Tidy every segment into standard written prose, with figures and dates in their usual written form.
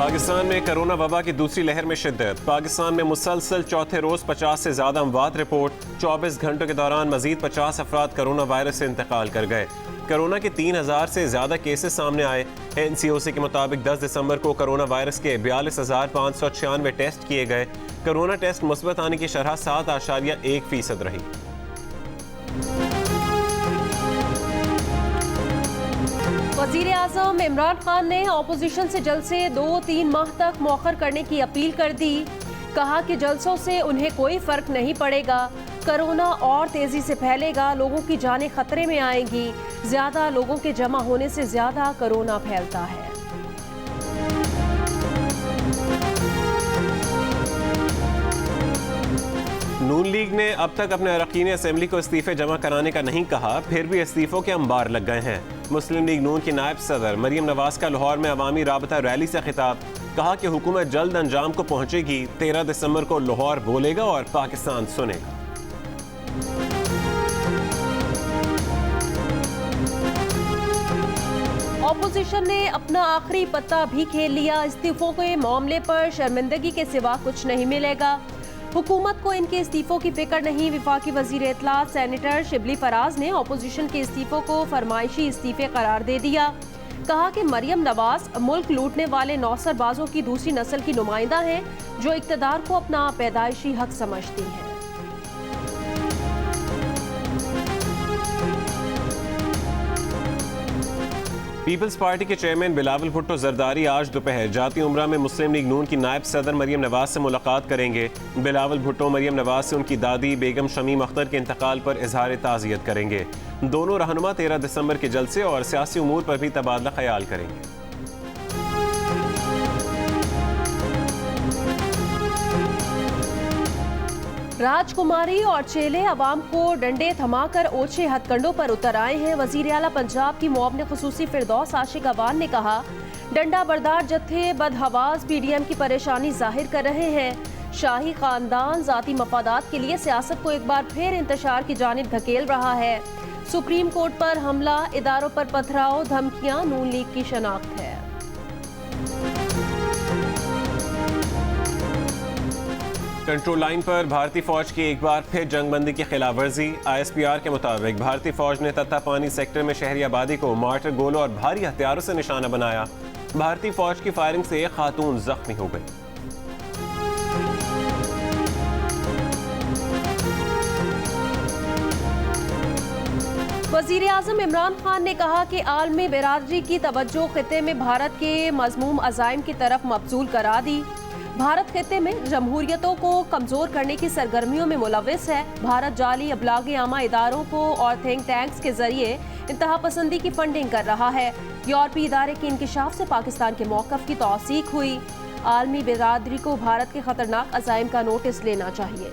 पाकिस्तान में कोरोना वबा की दूसरी लहर में शिद्दत। पाकिस्तान में मुसलसल चौथे रोज 50 से ज्यादा अमवात रिपोर्ट। 24 घंटों के दौरान मजीद 50 अफराद कोरोना वायरस से इंतकाल कर गए। कोरोना के 3000 से ज्यादा केसेस सामने आए। NCOC के मुताबिक 10 दिसंबर को कोरोना वायरस के 42,596 टेस्ट किए गए। कोरोना टेस्ट मुस्बत आने की शरह 7.1% रही। वज़ीर आज़म इमरान खान ने अपोजिशन से जलसे 2-3 माह तक मौखर करने की अपील कर दी। कहा कि जलसों से उन्हें कोई फर्क नहीं पड़ेगा, कोरोना और तेजी से फैलेगा, लोगों की जानें खतरे में आएंगी। ज्यादा लोगों के जमा होने से ज्यादा कोरोना फैलता है। नून लीग ने अब तक अपने अरकान असेंबली को इस्तीफे जमा कराने का नहीं कहा, फिर भी इस्तीफों के अंबार लग गए हैं। मुस्लिम लीग नून की नायब सदर मरियम नवाज का लाहौर में अवामी राबता रैली से खिताब। कहा कि हुकूमत जल्द अंजाम को पहुंचेगी। 13 दिसंबर को लाहौर बोलेगा और पाकिस्तान सुनेगा। ऑपोजिशन ने अपना आखिरी पत्ता भी खेल लिया। इस्तीफों के मामले पर शर्मिंदगी के सिवा कुछ नहीं मिलेगा। हुकूमत को इनके इस्तीफों की फिक्र नहीं। वफाकी वजीर इत्तलात सेनेटर शिबली फराज ने ऑपोजिशन के इस्तीफों को फरमाइशी इस्तीफे करार दे दिया। कहा कि मरियम नवाज मुल्क लूटने वाले नौसरबाजों की दूसरी नस्ल की नुमाइंदा हैं जो इक़्तिदार को अपना पैदाइशी हक समझती हैं। पीपल्स पार्टी के चेयरमैन बिलावल भुट्टो जरदारी आज दोपहर जाती उम्रा में मुस्लिम लीग नून की नायब सदर मरियम नवाज से मुलाकात करेंगे। बिलावल भुट्टो मरियम नवाज से उनकी दादी बेगम शमीम अख्तर के इंतकाल पर इजहार ताज़ियत करेंगे। दोनों रहनुमा 13 दिसंबर के जलसे और सियासी उमूर पर भी तबादला ख्याल करेंगे। राजकुमारी और चेले अवाम को डंडे थमाकर ओछे हथकंडों पर उतर आए हैं। वजीर आला पंजाब की मुआवने खुसूसी फिरदौस आशिक अवान ने कहा, डंडा बरदार जत्थे बदहवास PDM की परेशानी जाहिर कर रहे हैं। शाही खानदान जाती मफादात के लिए सियासत को एक बार फिर इंतशार की जानिब धकेल रहा है। सुप्रीम कोर्ट पर हमला, इदारों पर पथराव, धमकियां नून लीग की शनाख्त है। कंट्रोल लाइन पर भारतीय फौज की एक बार फिर जंगबंदी की खिलाफ वर्जी। ISPR के मुताबिक भारतीय फौज ने तत्तापानी सेक्टर में शहरी आबादी को मार्टर गोलों और भारी हथियारों से निशाना बनाया। भारतीय फौज की फायरिंग से एक खातून जख्मी हो गई। वज़ीर आज़म इमरान खान ने कहा कि आलमी बिरादरी की तवज्जो खित्ते में भारत के मज़मूम अज़ाइम की तरफ मबज़ूल करा दी। भारत खित्ते में जमहूरियतों को कमज़ोर करने की सरगर्मियों में मुलविस है। भारत जाली अबलाग आमा इदारों को और थिंक टैंक्स के जरिए इंतहा पसंदी की फंडिंग कर रहा है। यूरोपीय इदारे के इंकिशाफ से पाकिस्तान के मौक़िफ़ की तौसीक हुई। आलमी बिरादरी को भारत के खतरनाक अज़ाइम का नोटिस लेना चाहिए।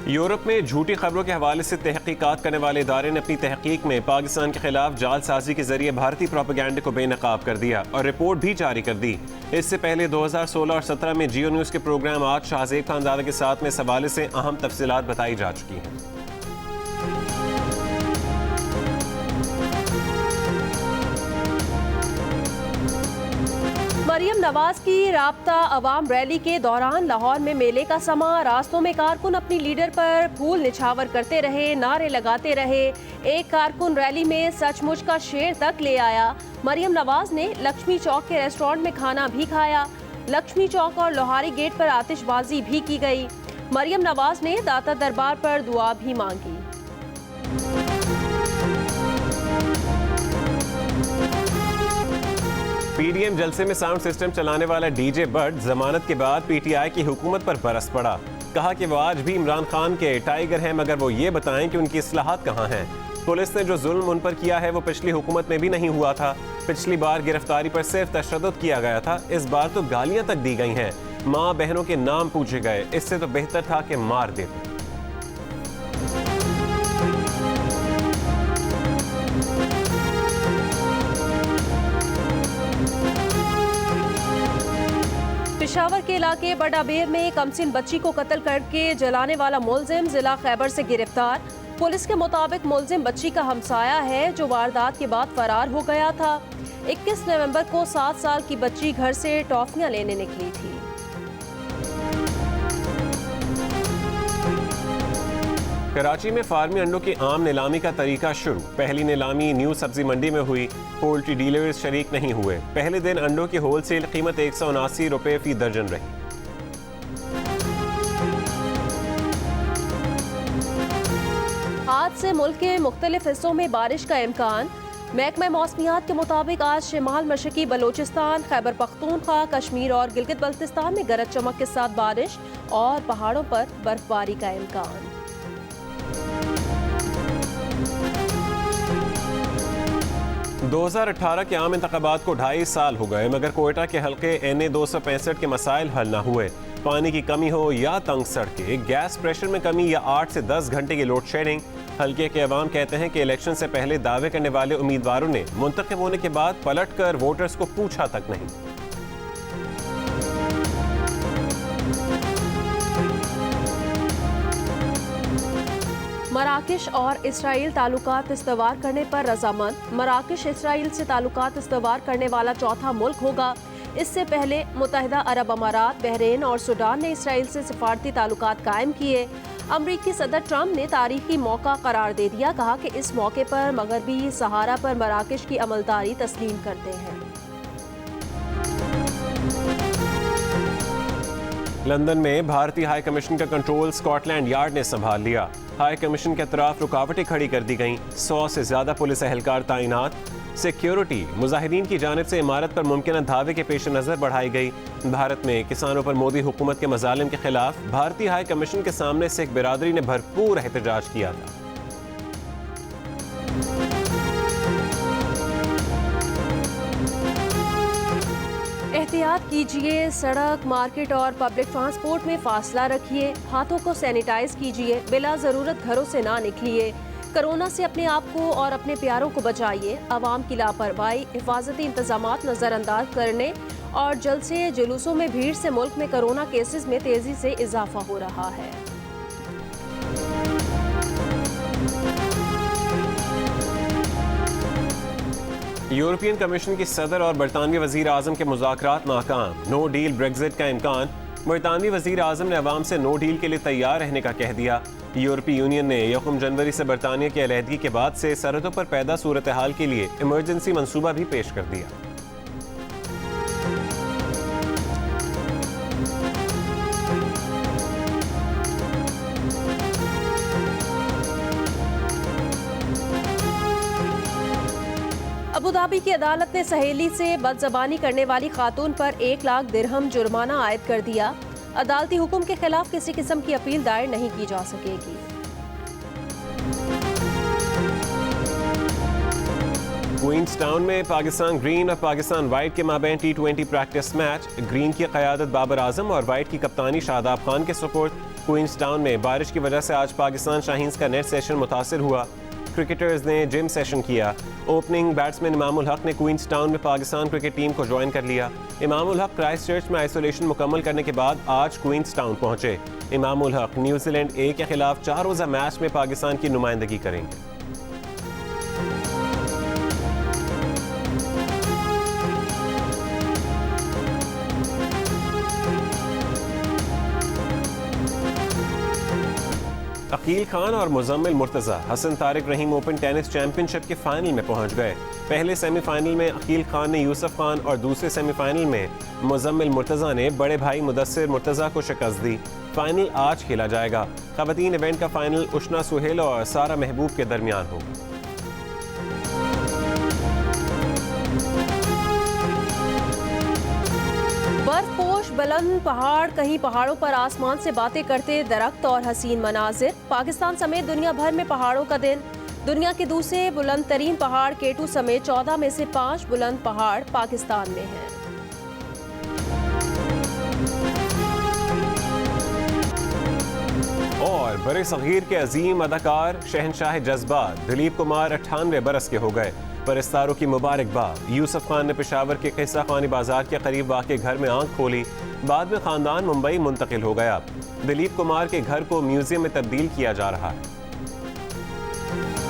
यूरोप में झूठी खबरों के हवाले से तहकीकात करने वाले इदारे ने अपनी तहकीक में पाकिस्तान के खिलाफ जालसाजी के जरिए भारतीय प्रोपेगेंडे को बेनकाब कर दिया और रिपोर्ट भी जारी कर दी। इससे पहले 2016 और 17 में जियो न्यूज़ के प्रोग्राम आज शाहजेब खानजादा के साथ में इस हवाले से अहम तफसीलात बताई जा चुकी हैं। मरियम नवाज की राब्ता अवाम रैली के दौरान लाहौर में मेले का समा। रास्तों में कारकुन अपनी लीडर पर फूल निछावर करते रहे, नारे लगाते रहे। एक कारकुन रैली में सचमुच का शेर तक ले आया। मरियम नवाज ने लक्ष्मी चौक के रेस्टोरेंट में खाना भी खाया। लक्ष्मी चौक और लोहारी गेट पर आतिशबाजी भी की गई। मरियम नवाज ने दाता दरबार पर दुआ भी मांगी। PDM जलसे में साउंड सिस्टम चलाने वाला DJ बट जमानत के बाद PTI की हुकूमत पर बरस पड़ा। कहा कि वो आज भी इमरान खान के टाइगर हैं, मगर वो ये बताएं कि उनकी इस्लाहात कहाँ हैं। पुलिस ने जो जुल्म उन पर किया है वो पिछली हुकूमत में भी नहीं हुआ था। पिछली बार गिरफ्तारी पर सिर्फ तशद्दुद किया गया था, इस बार तो गालियां तक दी गई हैं। माँ बहनों के नाम पूछे गए, इससे तो बेहतर था कि मार देते। पेशावर के इलाके बडाबेर में कमसिन बच्ची को कत्ल करके जलाने वाला मुलजिम जिला खैबर से गिरफ्तार। पुलिस के मुताबिक मुलजिम बच्ची का हमसाया है जो वारदात के बाद फरार हो गया था। 21 नवंबर को 7 साल की बच्ची घर से टॉफियां लेने निकली थी। कराची में फार्मी अंडों की आम नीलामी का तरीका शुरू। पहली नीलामी न्यू सब्जी मंडी में हुई। पोल्ट्री डीलर्स शरीक नहीं हुए। पहले दिन अंडों की होलसेल कीमत 179 रुपए फी दर्जन रही। आज से मुल्क के मुख्तलिफ हिस्सों में बारिश का इम्कान। महकमा मौसमियात के मुताबिक आज शिमाल मशरकी बलोचिस्तान, खैबर पख्तूनख्वा, कश्मीर और गिलगित बल्तिस्तान में गरज चमक के साथ बारिश और पहाड़ों पर बर्फबारी का इम्कान। दो 2018 के आम इंतखाबात को 2.5 साल हो गए मगर कोयटा के हल्के NA 265 के मसाइल हल न हुए। पानी की कमी हो या तंग सड़कें, गैस प्रेशर में कमी या 8 से 10 घंटे की लोड शेडिंग। हल्के के अवाम कहते हैं कि इलेक्शन से पहले दावे करने वाले उम्मीदवारों ने मुंतखब होने के बाद पलट कर वोटर्स को पूछा तक नहीं। मराकश और इसराइल ताल्लुकात इस्तवार करने पर रजामंद। मराकश इसराइल से ताल्लुकात इस्तवार करने वाला चौथा मुल्क होगा। इससे पहले मुत्तहिदा अरब अमारात, बहरीन और सूडान ने इसराइल से सिफारती ताल्लुकात कायम किए। अमरीकी सदर ट्रंप ने तारीखी मौका करार दे दिया। कहा कि इस मौके पर मगरबी सहारा पर मराकश की अमलदारी तस्लीम करते हैं। लंदन में भारतीय हाई कमीशन का कंट्रोल स्कॉटलैंड यार्ड ने संभाल लिया। हाई कमीशन के अतराफ रुकावटें खड़ी कर दी गईं। 100 से ज्यादा पुलिस एहलकार तैनात। सिक्योरिटी मुजाहिदीन की जानिब से इमारत पर मुमकिन धावे के पेश नज़र बढ़ाई गई। भारत में किसानों पर मोदी हुकूमत के मजालिम के खिलाफ भारतीय हाई कमीशन के सामने सिख बिरादरी ने भरपूर एहतजाज किया था। एहतियात कीजिए, सड़क, मार्केट और पब्लिक ट्रांसपोर्ट में फासला रखिए, हाथों को सैनिटाइज कीजिए, बिला ज़रूरत घरों से ना निकलिए। कोरोना से अपने आप को और अपने प्यारों को बचाइए। अवाम की लापरवाही, हिफाजती इंतजामात नज़रअंदाज करने और जलसे जुलूसों में भीड़ से मुल्क में कोरोना केसेस में तेज़ी से इजाफा हो रहा है। यूरोपियन कमीशन की सदर और बरतानवी वजीर आजम के मुज़ाकरात नाकाम। नो डील ब्रेक्जिट का इम्कान। बरतानवी वजीर आजम ने अवाम से नो डील के लिए तैयार रहने का कह दिया। यूरोपीय यूनियन ने 1 जनवरी से बरतानिया की अलहदगी के बाद से सरहदों पर पैदा सूरत हाल के लिए इमरजेंसी मंसूबा भी पेश कर दिया। अबुधाबी की अदालत ने सहेली से बदजबानी करने वाली खातून पर 1 लाख दिरहम जुर्माना आयद कर दिया। अदालती हुक्म के खिलाफ किसी किस्म की अपील दायर नहीं की जा सकेगी। क्वींसटाउन में पाकिस्तान ग्रीन और पाकिस्तान वाइट के माबैन T20 प्रैक्टिस मैच। ग्रीन की क़यादत बाबर आजम और वाइट की कप्तानी शादाब खान के सुपुर्द। क्वींसटाउन में बारिश की वजह से आज पाकिस्तान शाहीन्स का नेट सेशन मुतासिर हुआ। क्रिकेटर्स ने जिम सेशन किया। ओपनिंग बैट्समैन इमामुल हक ने क्वींसटाउन में पाकिस्तान क्रिकेट टीम को ज्वाइन कर लिया। इमामुल हक क्राइस्टचर्च में आइसोलेशन मुकम्मल करने के बाद आज क्वींसटाउन पहुंचे। इमामुल हक न्यूजीलैंड ए के खिलाफ 4 रोज़ा मैच में पाकिस्तान की नुमाइंदगी करेंगे। अकील खान और मुजम्मिल मुर्तज़ा हसन तारिक रहीम ओपन टेनिस चैंपियनशिप के फाइनल में पहुंच गए। पहले सेमीफाइनल में अकील खान ने यूसुफ खान और दूसरे सेमीफाइनल में मुजम्मिल मुर्तज़ा ने बड़े भाई मुदस्सिर मुर्तज़ा को शिकस्त दी। फाइनल आज खेला जाएगा। ख़वातीन इवेंट का फाइनल उशना सुहेल और सारा महबूब के दरमियान होगा। बर्फपोश बुलंद पहाड़, कहीं पहाड़ों पर आसमान से बातें करते दरख्त और हसीन मनाजिर। पाकिस्तान समेत दुनिया भर में पहाड़ों का दिन। दुनिया के दूसरे बुलंद तरीन पहाड़ केटू समेत 14 में से 5 बुलंद पहाड़ पाकिस्तान में हैं। और बड़े सगीर के अजीम अदाकार शहनशाह जज्बात दिलीप कुमार 98 बरस के हो गए। परस्तारों की मुबारकबाद। यूसुफ खान ने पेशावर के किस्सा खानी बाजार के करीब वाक़े घर में आंख खोली। बाद में खानदान मुंबई मुंतकिल हो गया। दिलीप कुमार के घर को म्यूजियम में तब्दील किया जा रहा है। है।